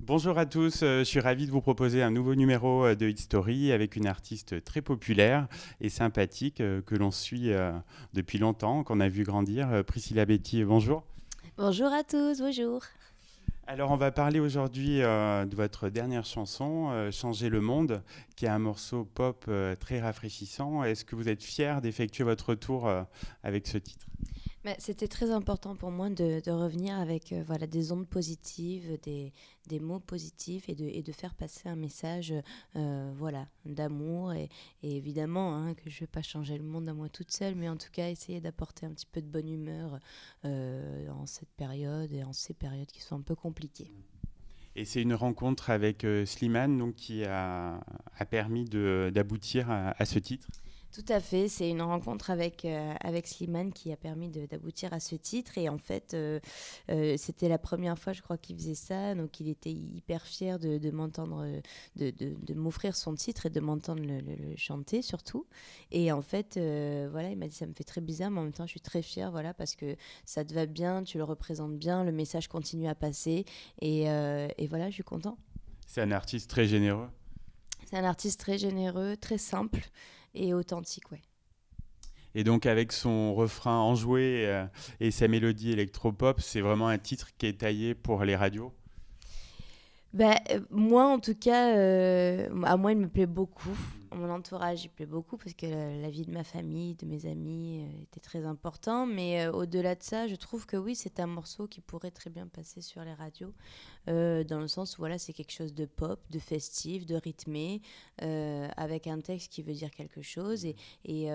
Bonjour à tous, je suis ravi de vous proposer un nouveau numéro de Hit Story avec une artiste très populaire et sympathique que l'on suit depuis longtemps, qu'on a vu grandir, Priscilla Betty. Bonjour. Bonjour à tous, bonjour. Alors on va parler aujourd'hui de votre dernière chanson, Changer le monde, qui est un morceau pop très rafraîchissant. Est-ce que vous êtes fier d'effectuer votre retour avec ce titre? Mais c'était très important pour moi de revenir avec voilà, des ondes positives, des mots positifs et de faire passer un message voilà, d'amour et évidemment hein, que je ne vais pas changer le monde à moi toute seule, mais en tout cas essayer d'apporter un petit peu de bonne humeur en cette période et en ces périodes qui sont un peu compliquées. Et c'est une rencontre avec Slimane donc, qui a permis d'aboutir à ce titre. Tout à fait, c'est une rencontre avec Slimane qui a permis d'aboutir à ce titre. Et en fait, c'était la première fois, je crois, qu'il faisait ça. Donc, il était hyper fier de m'entendre, de m'offrir son titre et de m'entendre le chanter surtout. Et en fait, voilà, il m'a dit, ça me fait très bizarre, mais en même temps, je suis très fière, voilà, parce que ça te va bien, tu le représentes bien, le message continue à passer. Et voilà, je suis content. C'est un artiste très généreux. C'est un artiste très généreux, très simple et authentique, ouais. Et donc avec son refrain enjoué et sa mélodie électropop, c'est vraiment un titre qui est taillé pour les radios. Bah, moi, en tout cas, à moi, il me plaît beaucoup. À mon entourage, il plaît beaucoup parce que la vie de ma famille, de mes amis était très important. Mais au-delà de ça, je trouve que oui, c'est un morceau qui pourrait très bien passer sur les radios. Dans le sens où voilà, c'est quelque chose de pop, de festif, de rythmé, avec un texte qui veut dire quelque chose. Et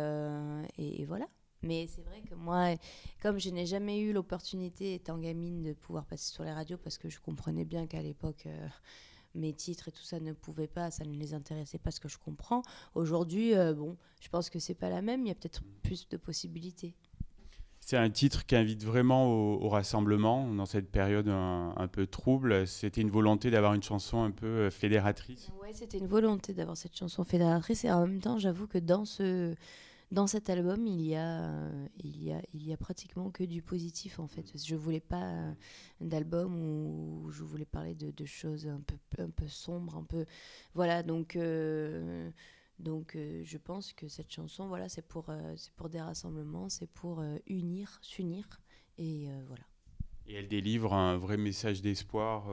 voilà. Mais c'est vrai que moi, comme je n'ai jamais eu l'opportunité, étant gamine, de pouvoir passer sur les radios, parce que je comprenais bien qu'à l'époque, mes titres et tout ça ne pouvaient pas, ça ne les intéressait pas, ce que je comprends. Aujourd'hui, bon, je pense que c'est pas la même, il y a peut-être plus de possibilités. C'est un titre qui invite vraiment au rassemblement dans cette période un peu trouble. C'était une volonté d'avoir une chanson un peu fédératrice. Ouais, c'était une volonté d'avoir cette chanson fédératrice et en même temps, j'avoue que dans cet album, il y a pratiquement que du positif en fait. Je voulais pas d'album où je voulais parler de choses un peu sombres, un peu voilà. Donc, je pense que cette chanson, voilà, c'est pour des rassemblements, c'est pour s'unir et voilà. Et elle délivre un vrai message d'espoir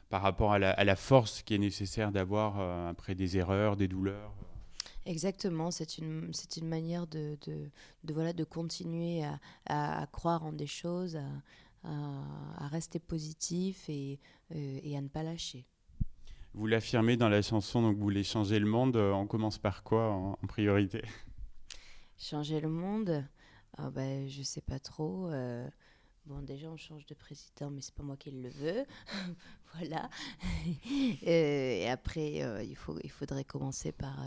par rapport à la force qui est nécessaire d'avoir après des erreurs, des douleurs. Exactement, c'est une manière voilà, de continuer à croire en des choses, à rester positif et à ne pas lâcher. Vous l'affirmez dans la chanson, donc vous voulez changer le monde. On commence par quoi en priorité? Changer le monde, ah ben, je sais pas trop. Bon, déjà, on change de président, mais c'est pas moi qui le veux. Voilà. Et après, il faudrait commencer par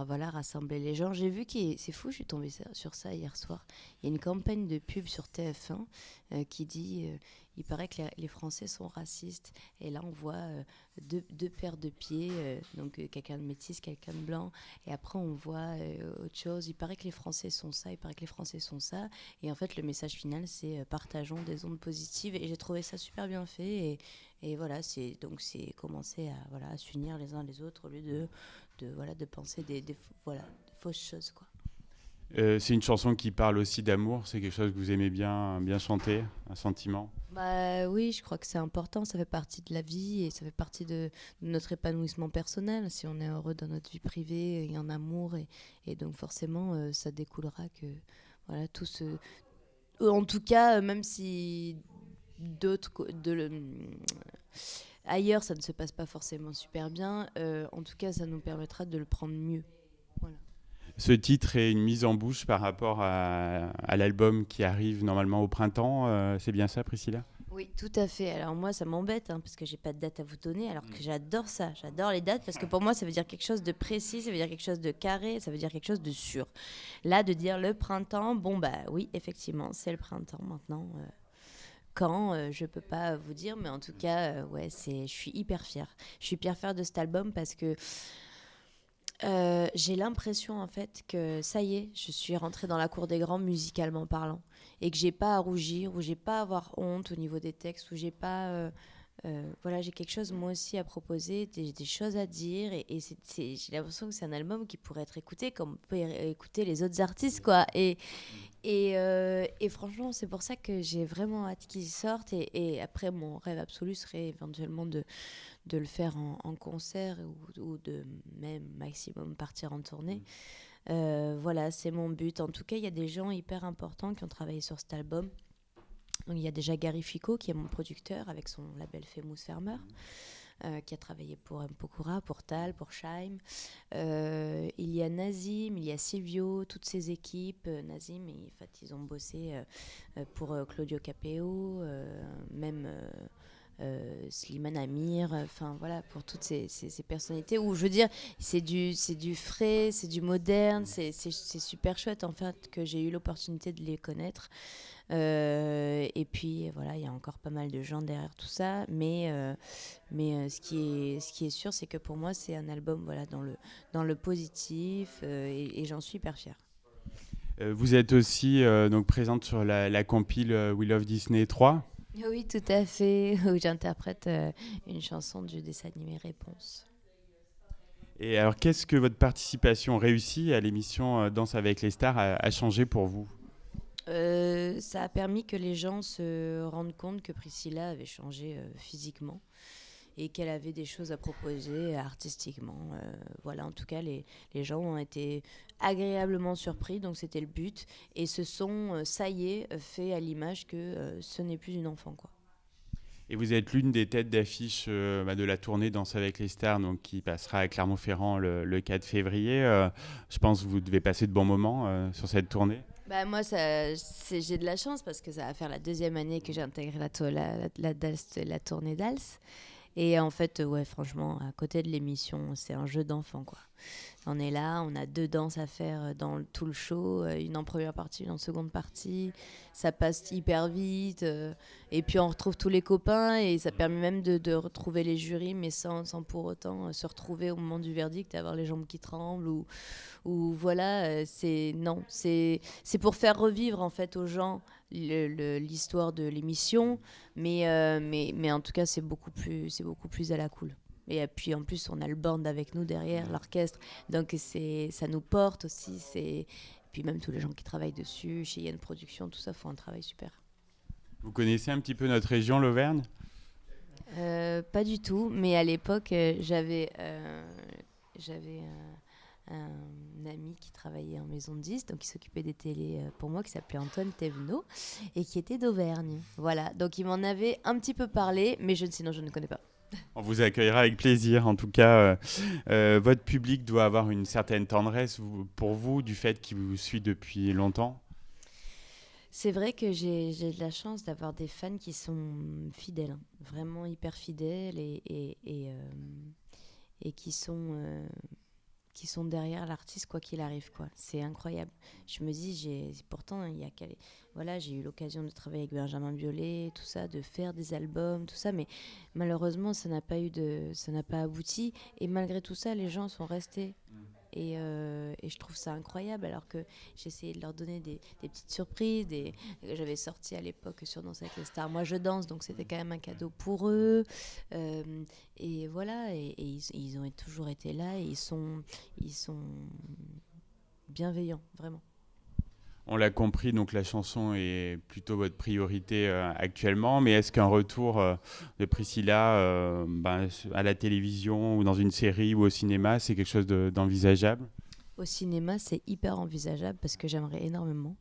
voilà, rassembler les gens. J'ai vu c'est fou, je suis tombée sur ça hier soir. Il y a une campagne de pub sur TF1 qui dit il paraît que les Français sont racistes. Et là, on voit deux paires de pieds, donc quelqu'un de métis, quelqu'un de blanc. Et après, on voit autre chose. Il paraît que les Français sont ça, il paraît que les Français sont ça. Et en fait, le message final, c'est partageons des ondes positives. Et j'ai trouvé ça super bien fait. Et voilà, c'est commencer à, voilà, à s'unir les uns les autres au lieu voilà, de penser voilà, de fausses choses, quoi. C'est une chanson qui parle aussi d'amour. C'est quelque chose que vous aimez bien chanter, un sentiment. Bah oui, je crois que c'est important, ça fait partie de la vie et ça fait partie de notre épanouissement personnel. Si on est heureux dans notre vie privée et en amour, et donc forcément, ça découlera que voilà, tout ce... En tout cas, même si d'autres... ailleurs, ça ne se passe pas forcément super bien, en tout cas, ça nous permettra de le prendre mieux. Voilà. Ce titre est une mise en bouche par rapport à l'album qui arrive normalement au printemps. C'est bien ça, Priscilla? Oui, tout à fait. Alors moi, ça m'embête hein, parce que j'ai pas de date à vous donner, alors que j'adore ça. J'adore les dates parce que pour moi, ça veut dire quelque chose de précis, ça veut dire quelque chose de carré, ça veut dire quelque chose de sûr. Là, de dire le printemps, bon bah oui, effectivement, c'est le printemps maintenant. Quand, je peux pas vous dire, mais en tout cas, ouais, je suis hyper fière. Je suis hyper fière de cet album parce que j'ai l'impression en fait que ça y est, je suis rentrée dans la cour des grands musicalement parlant et que j'ai pas à rougir ou j'ai pas à avoir honte au niveau des textes ou j'ai pas voilà, j'ai quelque chose moi aussi à proposer, des choses à dire, et j'ai l'impression que c'est un album qui pourrait être écouté comme on peut écouter les autres artistes, quoi. Et franchement, c'est pour ça que j'ai vraiment hâte qu'ils sortent. Et après, mon rêve absolu serait éventuellement de le faire en concert ou de même maximum partir en tournée. Voilà, c'est mon but. En tout cas, il y a des gens hyper importants qui ont travaillé sur cet album. Donc, il y a déjà Gary Fico, qui est mon producteur, avec son label Famous Farmer, qui a travaillé pour M. Pokora, pour Tal, pour Shaim. Il y a Nazim, il y a Silvio, toutes ces équipes. Nazim, en fait, ils ont bossé pour Claudio Capeo, même Slimane Amir, enfin voilà, pour toutes ces personnalités où je veux dire, c'est du frais, c'est du moderne, c'est super chouette en fait que j'ai eu l'opportunité de les connaître. Et puis voilà, il y a encore pas mal de gens derrière tout ça, mais ce qui est sûr, c'est que pour moi, c'est un album voilà, dans le positif, et j'en suis hyper fière. Vous êtes aussi donc présente sur la compile We Love Disney 3. Oui, tout à fait, où j'interprète une chanson du dessin animé Réponse. Et alors, qu'est-ce que votre participation réussie à l'émission Danse avec les stars a changé pour vous? Ça a permis que les gens se rendent compte que Priscilla avait changé physiquement et qu'elle avait des choses à proposer artistiquement. Voilà, en tout cas, les gens ont été agréablement surpris, donc c'était le but. Et se sont, ça y est, fait à l'image que ce n'est plus une enfant, quoi. Et vous êtes l'une des têtes d'affiche de la tournée Danse avec les stars, donc, qui passera à Clermont-Ferrand le 4 février. Je pense que vous devez passer de bons moments sur cette tournée. Bah moi, j'ai de la chance parce que ça va faire la deuxième année que j'ai intégré la tournée d'Als. Et en fait, ouais, franchement, à côté de l'émission, c'est un jeu d'enfant, quoi. On est là, on a 2 danses à faire dans tout le show, une en première partie, une en seconde partie. Ça passe hyper vite. Et puis on retrouve tous les copains et ça permet même de retrouver les jurys, mais sans pour autant se retrouver au moment du verdict et avoir les jambes qui tremblent ou voilà. C'est pour faire revivre en fait aux gens l'histoire de l'émission, mais en tout cas c'est beaucoup plus à la cool. Et puis en plus on a le band avec nous derrière, l'orchestre, donc ça nous porte aussi. Et puis même tous les gens qui travaillent dessus, chez Yann Productions, tout ça font un travail super. Vous connaissez un petit peu notre région, l'Auvergne? Pas du tout, mais à l'époque j'avais un ami qui travaillait en maison de disques, donc qui s'occupait des télés pour moi, qui s'appelait Antoine Thévenot et qui était d'Auvergne. Voilà, donc il m'en avait un petit peu parlé, mais sinon je ne connais pas. On vous accueillera avec plaisir. En tout cas, votre public doit avoir une certaine tendresse pour vous, du fait qu'il vous suit depuis longtemps. C'est vrai que j'ai de la chance d'avoir des fans qui sont fidèles, hein, vraiment hyper fidèles et qui sont derrière l'artiste quoi qu'il arrive, quoi. C'est incroyable. Je me dis, pourtant voilà, j'ai eu l'occasion de travailler avec Benjamin Biolay, tout ça, de faire des albums, tout ça, mais malheureusement ça n'a pas abouti, et malgré tout ça les gens sont restés. Et je trouve ça incroyable, alors que j'essayais de leur donner des petites surprises. J'avais sorti à l'époque sur Danse avec les stars, Moi je danse, donc c'était quand même un cadeau pour eux. Et voilà, et ils ont toujours été là, et ils sont bienveillants, vraiment. On l'a compris, donc la chanson est plutôt votre priorité actuellement, mais est-ce qu'un retour de Priscilla à la télévision ou dans une série ou au cinéma, c'est quelque chose d'envisageable? Au cinéma, c'est hyper envisageable parce que j'aimerais énormément.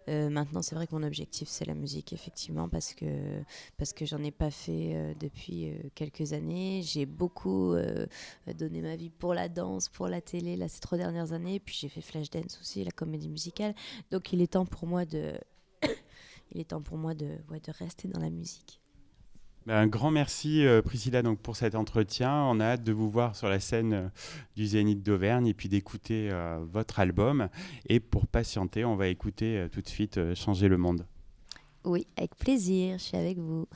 Maintenant, c'est vrai que mon objectif, c'est la musique, effectivement, parce que j'en ai pas fait depuis quelques années. J'ai beaucoup donné ma vie pour la danse, pour la télé, là, ces 3 dernières années. Puis j'ai fait Flashdance aussi, la comédie musicale. Donc il est temps pour moi de rester dans la musique. Un grand merci Priscilla donc, pour cet entretien. On a hâte de vous voir sur la scène du Zénith d'Auvergne et puis d'écouter votre album. Et pour patienter, on va écouter tout de suite Changer le monde. Oui, avec plaisir, je suis avec vous.